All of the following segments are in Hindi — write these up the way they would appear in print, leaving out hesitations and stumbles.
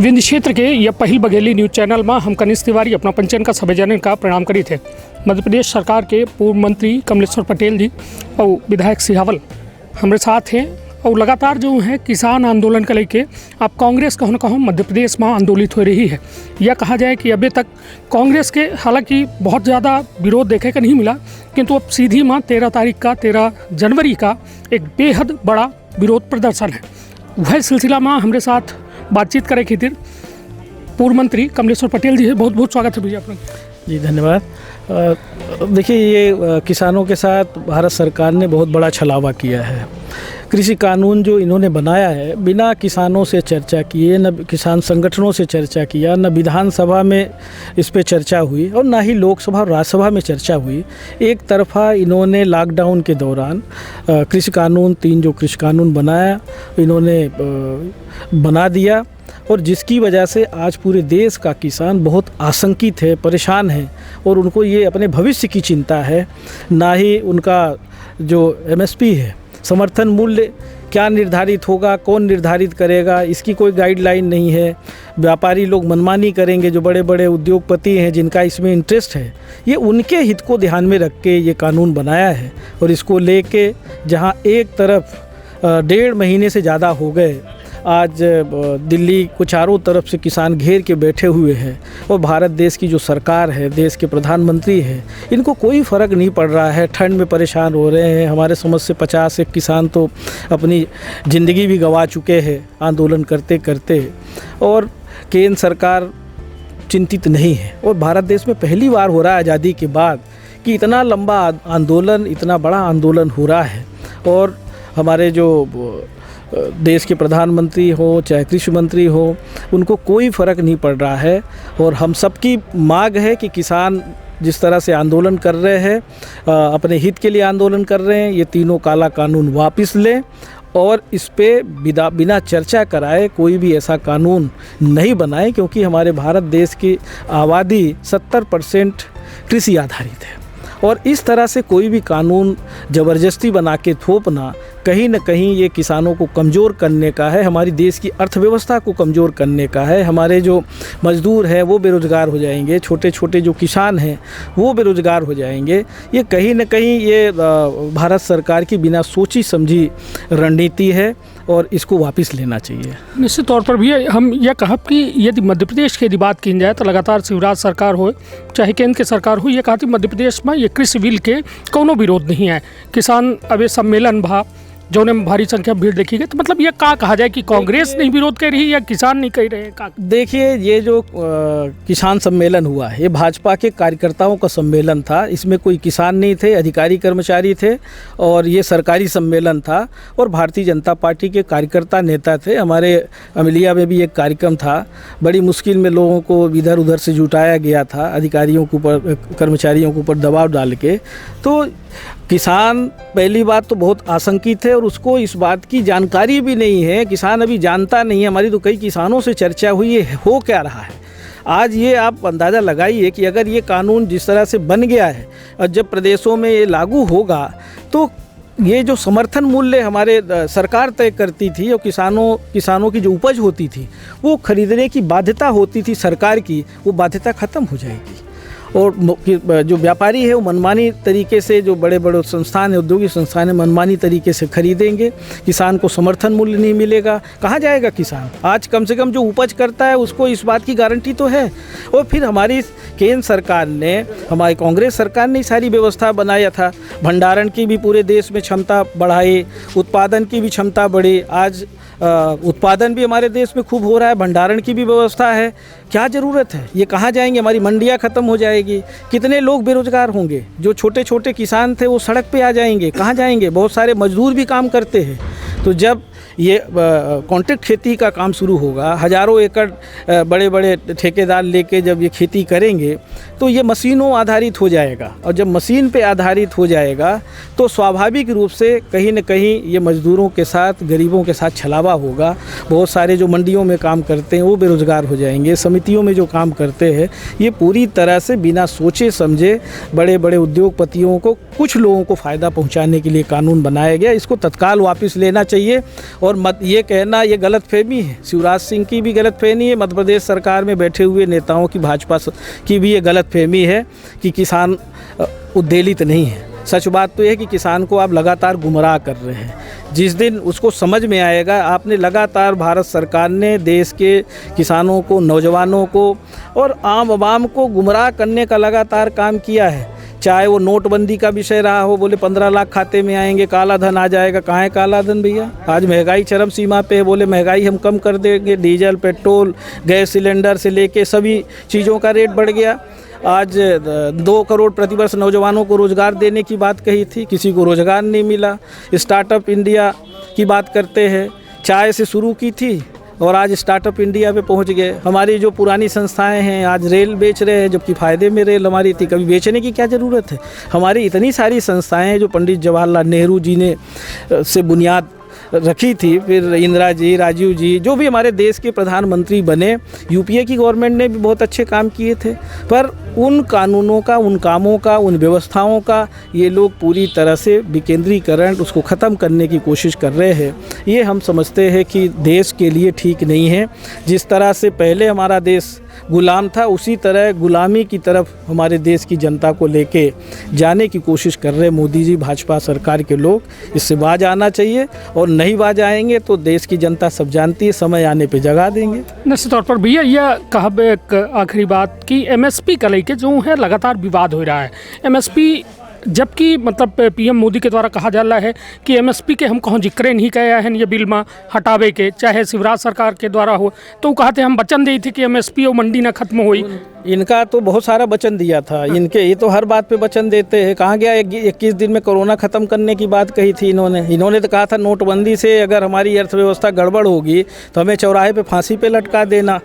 विंध्य क्षेत्र के यह पहिल बघेली न्यूज चैनल में हम कनिष्ठ तिवारी अपना पंचन का सभी जनन का प्रणाम करी थे। मध्य प्रदेश सरकार के पूर्व मंत्री कमलेश्वर पटेल जी और विधायक सिहावल हमारे साथ हैं और लगातार जो है किसान आंदोलन को लेके अब कांग्रेस कहूँ कहूँ मध्य प्रदेश में आंदोलित हो रही है। यह कहा जाए कि अभी तक कांग्रेस के हालांकि बहुत ज़्यादा विरोध देखे का नहीं मिला, किंतु अब सीधी माँ 13 जनवरी का एक बेहद बड़ा विरोध प्रदर्शन है। वह सिलसिला में हमारे साथ बातचीत करे खातिर पूर्व मंत्री कमलेश्वर पटेल जी है। बहुत बहुत स्वागत है भैया अपना। जी धन्यवाद। देखिए, ये किसानों के साथ भारत सरकार ने बहुत बड़ा छलावा किया है। कृषि कानून जो इन्होंने बनाया है बिना किसानों से चर्चा किए, न किसान संगठनों से चर्चा किया, न विधानसभा में इस पे चर्चा हुई और ना ही लोकसभा और राज्यसभा में चर्चा हुई। एक तरफा इन्होंने लॉकडाउन के दौरान कृषि कानून 3 जो कृषि कानून बनाया इन्होंने बना दिया और जिसकी वजह से आज पूरे देश का किसान बहुत आशंकित है, परेशान है और उनको ये अपने भविष्य की चिंता है। ना ही उनका जो MSP है, समर्थन मूल्य क्या निर्धारित होगा, कौन निर्धारित करेगा, इसकी कोई गाइडलाइन नहीं है। व्यापारी लोग मनमानी करेंगे, जो बड़े बड़े उद्योगपति हैं जिनका इसमें इंटरेस्ट है, ये उनके हित को ध्यान में रख के ये कानून बनाया है। और इसको लेके जहां एक तरफ 1.5 महीने से ज़्यादा हो गए, आज दिल्ली को चारों तरफ से किसान घेर के बैठे हुए हैं और भारत देश की जो सरकार है, देश के प्रधानमंत्री हैं, इनको कोई फ़र्क नहीं पड़ रहा है। ठंड में परेशान हो रहे हैं। हमारे समझ से 50 एक किसान तो अपनी ज़िंदगी भी गंवा चुके हैं आंदोलन करते करते, और केंद्र सरकार चिंतित नहीं है। और भारत देश में पहली बार हो रहा है आज़ादी के बाद कि इतना लंबा आंदोलन, इतना बड़ा आंदोलन हो रहा है। और हमारे जो देश के प्रधानमंत्री हो चाहे कृषि मंत्री हो, उनको कोई फ़र्क नहीं पड़ रहा है। और हम सबकी मांग है कि किसान जिस तरह से आंदोलन कर रहे हैं, अपने हित के लिए आंदोलन कर रहे हैं, ये तीनों काला कानून वापस लें और इस पे बिना चर्चा कराए कोई भी ऐसा कानून नहीं बनाए, क्योंकि हमारे भारत देश की आबादी 70% कृषि आधारित है। और इस तरह से कोई भी कानून ज़बरदस्ती बना के थोपना कहीं न कहीं ये किसानों को कमज़ोर करने का है, हमारी देश की अर्थव्यवस्था को कमज़ोर करने का है। हमारे जो मज़दूर हैं वो बेरोज़गार हो जाएंगे, छोटे छोटे जो किसान हैं वो बेरोज़गार हो जाएंगे। ये कहीं न कहीं ये भारत सरकार की बिना सोची समझी रणनीति है और इसको वापस लेना चाहिए। निश्चित तौर पर भी हम यह कहब कि यदि मध्य प्रदेश की यदि बात की जाए तो लगातार शिवराज सरकार हो चाहे केंद्र की सरकार हो, ये कहा कि मध्य प्रदेश में ये कृषि बिल के कोनो विरोध नहीं है। किसान अब सम्मेलन भा जो में भारी संख्या भीड़ देखी गई, तो मतलब ये कहा जाए कि कांग्रेस नहीं विरोध कर रही या किसान नहीं कह रहे हैं? देखिए, ये जो किसान सम्मेलन हुआ है ये भाजपा के कार्यकर्ताओं का सम्मेलन था। इसमें कोई किसान नहीं थे, अधिकारी कर्मचारी थे और ये सरकारी सम्मेलन था। और भारतीय जनता पार्टी के कार्यकर्ता नेता थे। हमारे अमेलिया में भी एक कार्यक्रम था, बड़ी मुश्किल में लोगों को इधर उधर से जुटाया गया था, अधिकारियों के ऊपर, कर्मचारियों के ऊपर दबाव डाल के। तो किसान पहली बात तो बहुत आशंकित है और उसको इस बात की जानकारी भी नहीं है। किसान अभी जानता नहीं है। हमारी तो कई किसानों से चर्चा हुई है, हो क्या रहा है। आज ये आप अंदाज़ा लगाइए कि अगर ये कानून जिस तरह से बन गया है और जब प्रदेशों में ये लागू होगा तो ये जो समर्थन मूल्य हमारे सरकार तय करती थी और किसानों की जो उपज होती थी वो खरीदने की बाध्यता होती थी सरकार की, वो बाध्यता ख़त्म हो जाएगी। और जो व्यापारी है वो मनमानी तरीके से, जो बड़े बड़े संस्थान है, औद्योगिक संस्थान है, मनमानी तरीके से खरीदेंगे। किसान को समर्थन मूल्य नहीं मिलेगा, कहाँ जाएगा किसान? आज कम से कम जो उपज करता है उसको इस बात की गारंटी तो है। और फिर हमारी केंद्र सरकार ने, हमारी कांग्रेस सरकार ने सारी व्यवस्था बनाया था। भंडारण की भी पूरे देश में क्षमता बढ़ाई, उत्पादन की भी क्षमता बढ़ी। आज उत्पादन भी हमारे देश में खूब हो रहा है, भंडारण की भी व्यवस्था है। क्या ज़रूरत है? ये कहाँ जाएंगे? हमारी मंडियाँ ख़त्म हो जाएगी। कितने लोग बेरोज़गार होंगे? जो छोटे छोटे किसान थे वो सड़क पे आ जाएंगे, कहाँ जाएंगे? बहुत सारे मजदूर भी काम करते हैं। तो जब ये कॉन्ट्रैक्ट खेती का काम शुरू होगा, हज़ारों एकड़ बड़े बड़े ठेकेदार लेके जब ये खेती करेंगे तो ये मशीनों आधारित हो जाएगा। और जब मशीन पे आधारित हो जाएगा तो स्वाभाविक रूप से कहीं न कहीं ये मज़दूरों के साथ, गरीबों के साथ छलावा होगा। बहुत सारे जो मंडियों में काम करते हैं वो बेरोज़गार हो जाएंगे। समितियों में जो काम करते हैं ये पूरी तरह से बिना सोचे समझे बड़े बड़े उद्योगपतियों को, कुछ लोगों को फ़ायदा पहुँचाने के लिए कानून बनाया गया। इसको तत्काल वापस लेना चाहिए। चाहिए। और ये कहना ये गलतफहमी है, शिवराज सिंह की भी गलतफहमी है, मध्य प्रदेश सरकार में बैठे हुए नेताओं की, भाजपा की भी ये गलतफहमी है कि किसान उद्वेलित नहीं है। सच बात तो यह है कि किसान को आप लगातार गुमराह कर रहे हैं। जिस दिन उसको समझ में आएगा, आपने लगातार, भारत सरकार ने देश के किसानों को, नौजवानों को और आम आवाम को गुमराह करने का लगातार काम किया है। चाहे वो नोटबंदी का विषय रहा हो, बोले 15 लाख खाते में आएंगे, काला धन आ जाएगा। कहाँ है काला धन भैया? आज महंगाई चरम सीमा पे है, बोले महंगाई हम कम कर देंगे। डीजल, पेट्रोल, गैस सिलेंडर से लेके सभी चीज़ों का रेट बढ़ गया। आज 2 करोड़ प्रतिवर्ष नौजवानों को रोज़गार देने की बात कही थी, किसी को रोज़गार नहीं मिला। स्टार्टअप इंडिया की बात करते हैं, चाय से शुरू की थी और आज स्टार्टअप इंडिया पे पहुंच गए। हमारी जो पुरानी संस्थाएं हैं आज रेल बेच रहे हैं, जबकि फ़ायदे में रेल हमारी थी। कभी बेचने की क्या ज़रूरत है? हमारी इतनी सारी संस्थाएं हैं जो पंडित जवाहरलाल नेहरू जी ने से बुनियाद रखी थी, फिर इंदिरा जी, राजीव जी, जो भी हमारे देश के प्रधानमंत्री बने, यूपीए की गवर्नमेंट ने भी बहुत अच्छे काम किए थे। पर उन कानूनों का, उन कामों का, उन व्यवस्थाओं का ये लोग पूरी तरह से विकेंद्रीकरण, उसको ख़त्म करने की कोशिश कर रहे हैं। ये हम समझते हैं कि देश के लिए ठीक नहीं है। जिस तरह से पहले हमारा देश गुलाम था, उसी तरह गुलामी की तरफ हमारे देश की जनता को लेके जाने की कोशिश कर रहे मोदी जी, भाजपा सरकार के लोग। इससे बाज आना चाहिए, और नहीं बाज आएंगे तो देश की जनता सब जानती है, समय आने पे जगा देंगे। निश्चित तौर पर भैया, यह कहब एक आखिरी बात कि एमएसपी का लेके जो है लगातार विवाद हो रहा है। एमएसपी, जबकि मतलब पीएम मोदी के द्वारा कहा जा रहा है कि एमएसपी के हम कहूँ जिक्र नहीं किया है ये बिल में हटावे के, चाहे शिवराज सरकार के द्वारा हो, तो कहते हम वचन दी थी कि एमएसपी और मंडी ना खत्म हुई। इनका तो बहुत सारा वचन दिया था इनके, ये तो हर बात पे वचन देते हैं। कहाँ गया 21 दिन में कोरोना ख़त्म करने की बात कही थी इन्होंने तो कहा था नोटबंदी से अगर हमारी अर्थव्यवस्था गड़बड़ होगी तो हमें चौराहे पे फांसी पे लटका देना।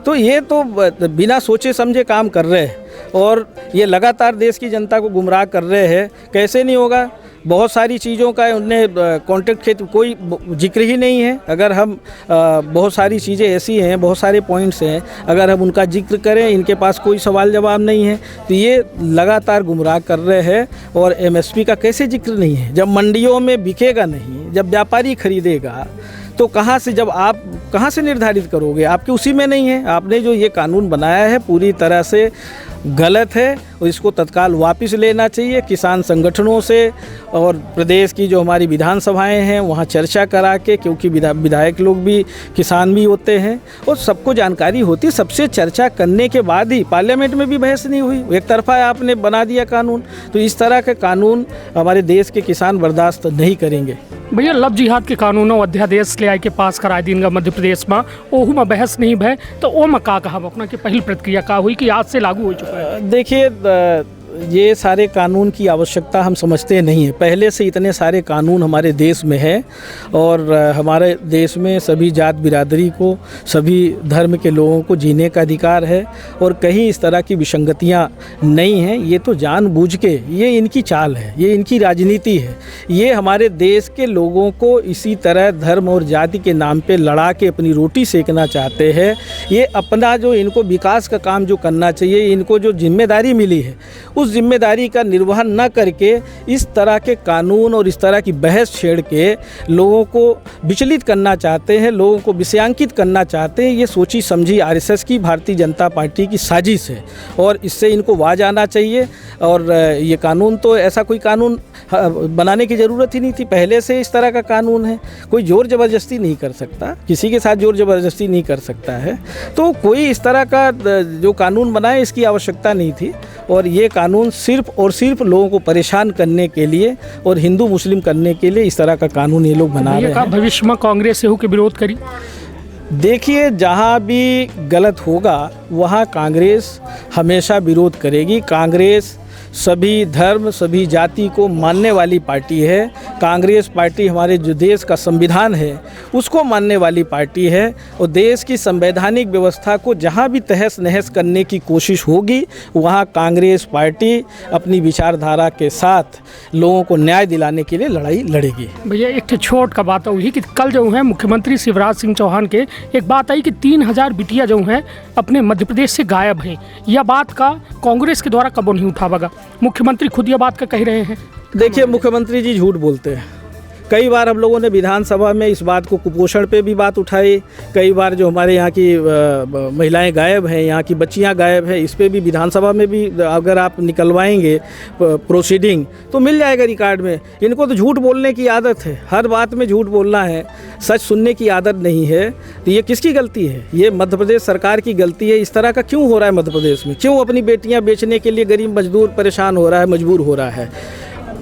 तो ये तो बिना सोचे समझे काम कर रहे हैं और ये लगातार देश की जनता को गुमराह कर रहे हैं। कैसे नहीं होगा? बहुत सारी चीज़ों का उनने कॉन्ट्रैक्ट क्षेत्र कोई जिक्र ही नहीं है। अगर हम बहुत सारी चीज़ें ऐसी हैं, बहुत सारे पॉइंट्स हैं, अगर हम उनका जिक्र करें, इनके पास कोई सवाल जवाब नहीं है। तो ये लगातार गुमराह कर रहे हैं। और एमएसपी का कैसे जिक्र नहीं है? जब मंडियों में बिकेगा नहीं, जब व्यापारी खरीदेगा तो कहाँ से, जब आप कहाँ से निर्धारित करोगे? आपके उसी में नहीं है। आपने जो ये कानून बनाया है पूरी तरह से गलत है और इसको तत्काल वापस लेना चाहिए। किसान संगठनों से और प्रदेश की जो हमारी विधानसभाएं हैं वहाँ चर्चा करा के, क्योंकि विधायक लोग भी किसान भी होते हैं और सबको जानकारी होती है, सबसे चर्चा करने के बाद ही, पार्लियामेंट में भी बहस नहीं हुई, एक तरफा आपने बना दिया कानून। तो इस तरह के कानून हमारे देश के किसान बर्दाश्त नहीं करेंगे। भैया, लव जिहाद के कानूनों अध्यादेश ले आए के पास कराए दिन मध्य प्रदेश में, ओहू में बहस नहीं भय, तो ओ में का कहा अपना की पहली प्रतिक्रिया का हुई कि आज से लागू हो चुका है? देखिए, ये सारे कानून की आवश्यकता हम समझते नहीं है। पहले से इतने सारे कानून हमारे देश में है और हमारे देश में सभी जात बिरादरी को, सभी धर्म के लोगों को जीने का अधिकार है और कहीं इस तरह की विसंगतियां नहीं हैं। ये तो जानबूझ के, ये इनकी चाल है, ये इनकी राजनीति है। ये हमारे देश के लोगों को इसी तरह धर्म और जाति के नाम पे लड़ा के अपनी रोटी सेकना चाहते हैं। ये अपना जो इनको विकास का काम जो करना चाहिए, इनको जो जिम्मेदारी मिली है उस जिम्मेदारी का निर्वहन न करके इस तरह के कानून और इस तरह की बहस छेड़ के लोगों को विचलित करना चाहते हैं, लोगों को विषयांकित करना चाहते हैं। ये सोची समझी आरएसएस की, भारतीय जनता पार्टी की साजिश है और इससे इनको वाज आना चाहिए। और ये कानून तो, ऐसा कोई कानून बनाने की ज़रूरत ही नहीं थी, पहले से इस तरह का कानून है। कोई ज़ोर ज़बरदस्ती नहीं कर सकता, किसी के साथ ज़ोर ज़बरदस्ती नहीं कर सकता है। तो कोई इस तरह का जो कानून बनाए इसकी आवश्यकता नहीं थी। और ये कानून सिर्फ और सिर्फ लोगों को परेशान करने के लिए और हिंदू मुस्लिम करने के लिए इस तरह का कानून ये लोग बना रहे हैं। भविष्य में कांग्रेस से हो के विरोध करी? देखिए, जहाँ भी गलत होगा वहाँ कांग्रेस हमेशा विरोध करेगी। कांग्रेस सभी धर्म, सभी जाति को मानने वाली पार्टी है। कांग्रेस पार्टी हमारे जो देश का संविधान है उसको मानने वाली पार्टी है और देश की संवैधानिक व्यवस्था को जहां भी तहस नहस करने की कोशिश होगी वहां कांग्रेस पार्टी अपनी विचारधारा के साथ लोगों को न्याय दिलाने के लिए लड़ाई लड़ेगी। भैया, एक छोट का बात हुई कि कल जो है मुख्यमंत्री शिवराज सिंह चौहान के एक बात आई कि 3000 बिटिया जो हैं अपने मध्य प्रदेश से गायब हैं। यह बात का कांग्रेस के द्वारा कबो नहीं उठावागा, मुख्यमंत्री खुद यह बात का कह रहे हैं। देखिए, मुख्यमंत्री जी झूठ बोलते हैं, कई बार हम लोगों ने विधानसभा में इस बात को, कुपोषण पे भी बात उठाई। कई बार जो हमारे यहाँ की महिलाएं गायब हैं, यहाँ की बच्चियाँ गायब हैं, इस पे भी विधानसभा में भी अगर आप निकलवाएंगे प्रोसीडिंग तो मिल जाएगा रिकॉर्ड में। इनको तो झूठ बोलने की आदत है, हर बात में झूठ बोलना है, सच सुनने की आदत नहीं है। तो ये किसकी गलती है? ये मध्य प्रदेश सरकार की गलती है। इस तरह का क्यों हो रहा है मध्य प्रदेश में? क्यों अपनी बेटियां बेचने के लिए गरीब मजदूर परेशान हो रहा है, मजबूर हो रहा है?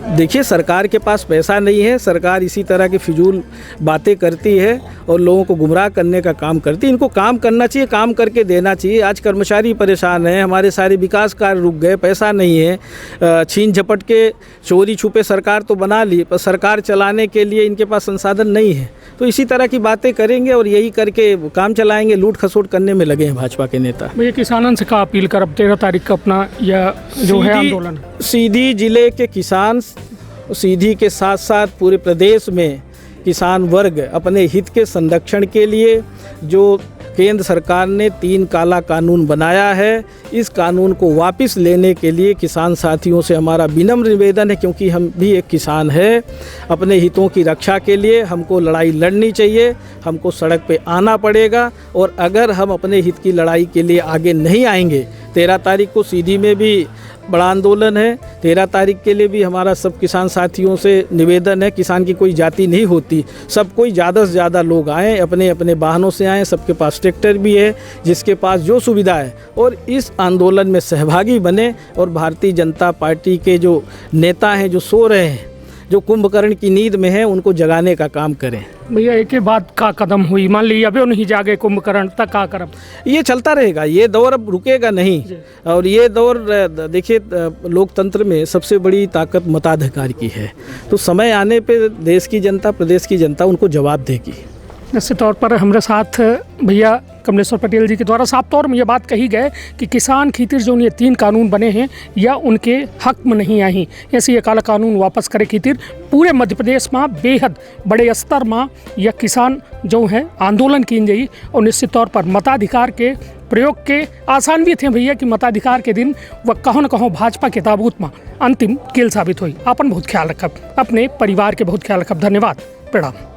देखिए, सरकार के पास पैसा नहीं है, सरकार इसी तरह की फिजूल बातें करती है और लोगों को गुमराह करने का काम करती है। इनको काम करना चाहिए, काम करके देना चाहिए। आज कर्मचारी परेशान हैं, हमारे सारे विकास कार्य रुक गए, पैसा नहीं है। छीन झपट के चोरी छुपे सरकार तो बना ली, पर सरकार चलाने के लिए इनके पास संसाधन नहीं है। तो इसी तरह की बातें करेंगे और यही करके काम चलाएंगे। लूट खसोट करने में लगे हैं भाजपा के नेता। भैया, किसानों से क्या अपील कर, अब 13 तारीख का अपना यह जो है आंदोलन? सीधी जिले के किसान, सीधी के साथ साथ पूरे प्रदेश में किसान वर्ग अपने हित के संरक्षण के लिए जो केंद्र सरकार ने 3 काला कानून बनाया है, इस कानून को वापस लेने के लिए किसान साथियों से हमारा विनम्र निवेदन है, क्योंकि हम भी एक किसान है। अपने हितों की रक्षा के लिए हमको लड़ाई लड़नी चाहिए, हमको सड़क पे आना पड़ेगा। और अगर हम अपने हित की लड़ाई के लिए आगे नहीं आएंगे, 13 तारीख को सीधी में भी बड़ा आंदोलन है। 13 तारीख के लिए भी हमारा सब किसान साथियों से निवेदन है। किसान की कोई जाति नहीं होती, सब कोई ज़्यादा से ज़्यादा लोग आएँ, अपने अपने वाहनों से आएँ, सबके पास ट्रैक्टर भी है, जिसके पास जो सुविधा है, और इस आंदोलन में सहभागी बने। और भारतीय जनता पार्टी के जो नेता हैं, जो सो रहे हैं, जो कुंभकर्ण की नींद में हैं, उनको जगाने का काम करें। भैया, एक के बाद का कदम हुई, मान लीजिए अभी नहीं जागे कुंभकर्ण, तक का करब? ये चलता रहेगा, ये दौर अब रुकेगा नहीं। और ये दौर, देखिए, लोकतंत्र में सबसे बड़ी ताकत मताधिकार की है। तो समय आने पे देश की जनता, प्रदेश की जनता उनको जवाब देगी। निश्चित तौर पर हमारे साथ भैया कमलेश्वर पटेल जी के द्वारा साफ तौर में ये बात कही गई कि किसान खातिर जो ये 3 कानून बने हैं या उनके हक में नहीं आई, ऐसे ये काला कानून वापस करे खातिर पूरे मध्य प्रदेश में बेहद बड़े स्तर में यह किसान जो है आंदोलन की जाई। और निश्चित तौर पर मताधिकार के प्रयोग के आसान भी थे भैया कि मताधिकार के दिन वह कहों न कहों भाजपा के ताबूत में अंतिम खेल साबित हुई। अपन बहुत ख्याल रखब, अपने परिवार के बहुत ख्याल रखब। धन्यवाद, प्रणाम।